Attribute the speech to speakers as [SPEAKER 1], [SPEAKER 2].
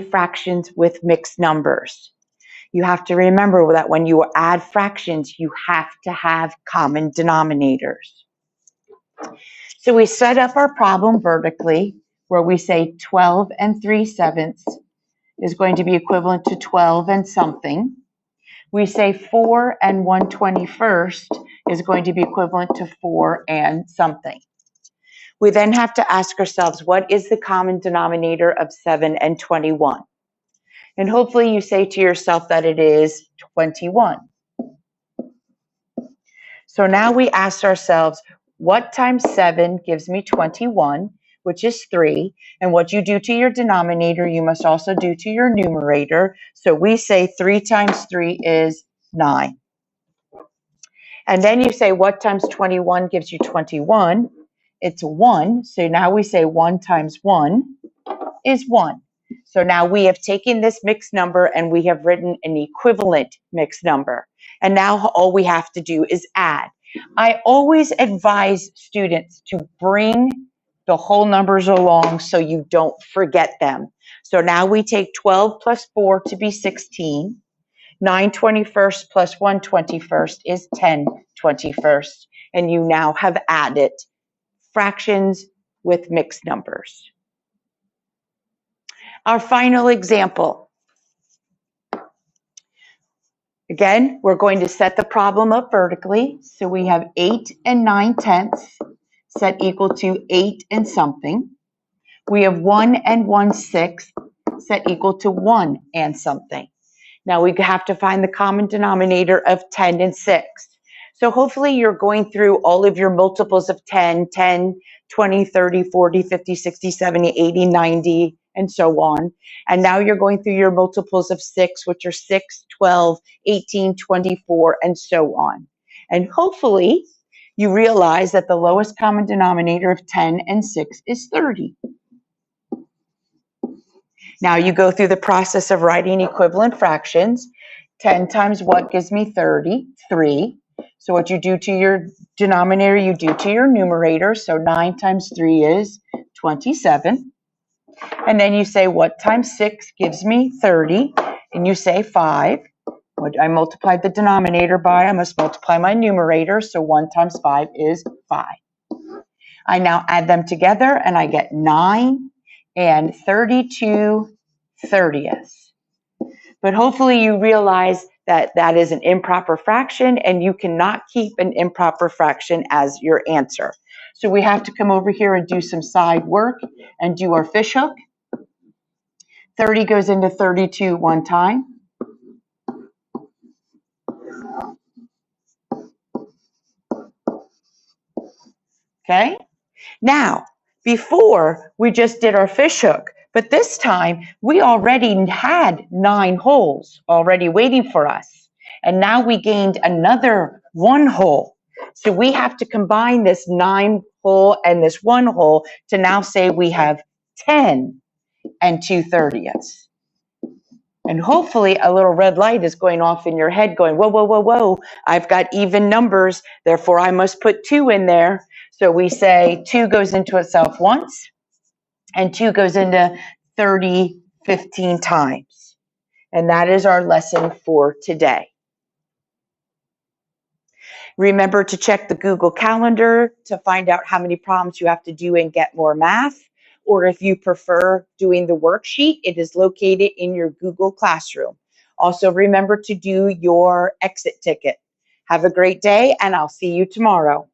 [SPEAKER 1] fractions with mixed numbers. You have to remember that when you add fractions, you have to have common denominators. So we set up our problem vertically, where we say 12 and 3/7 is going to be equivalent to 12 and something. We say 4 and 1/21 is going to be equivalent to 4 and something. We then have to ask ourselves, what is the common denominator of 7 and 21? And hopefully you say to yourself that it is 21. So now we ask ourselves, what times 7 gives me 21, which is 3, and what you do to your denominator, you must also do to your numerator. So we say 3 times 3 is 9. And then you say, what times 21 gives you 21? It's 1. So now we say 1 times 1 is 1. So now we have taken this mixed number and we have written an equivalent mixed number. And now all we have to do is add. I always advise students to bring the whole numbers along so you don't forget them. So now we take 12 plus 4 to be 16. 9/21 plus 1/21 is 10/21. And you now have added fractions with mixed numbers. Our final example. Again, we're going to set the problem up vertically. So we have 8 and 9/10 set equal to 8 and something. We have 1 and 1/6 set equal to 1 and something. Now we have to find the common denominator of 10 and 6. So hopefully you're going through all of your multiples of 10, 20, 30, 40, 50, 60, 70, 80, 90, and so on. And now you're going through your multiples of 6, which are 6, 12, 18, 24, and so on. And hopefully you realize that the lowest common denominator of 10 and 6 is 30. Now you go through the process of writing equivalent fractions. 10 times what gives me 30? 3. So what you do to your denominator, you do to your numerator. So 9 times 3 is 27. And then you say, what times 6 gives me 30? And you say 5. What I multiplied the denominator by, I must multiply my numerator. So 1 times 5 is 5. I now add them together and I get 9 and 32/30. But hopefully you realize that that is an improper fraction and you cannot keep an improper fraction as your answer. So we have to come over here and do some side work and do our fishhook. 30 goes into 32 one time. Okay? Now, before we just did our fishhook, but this time we already had 9 holes already waiting for us. And now we gained another 1 hole. So we have to combine this 9 hole and this 1 hole to now say we have 10 and 2/30. And hopefully a little red light is going off in your head going, whoa, whoa, whoa, whoa, I've got even numbers, therefore I must put 2 in there. So we say 2 goes into itself once, and 2 goes into 30 15 times. And that is our lesson for today. Remember to check the Google Calendar to find out how many problems you have to do and Get More Math. Or if you prefer doing the worksheet, it is located in your Google Classroom. Also remember to do your exit ticket. Have a great day, and I'll see you tomorrow.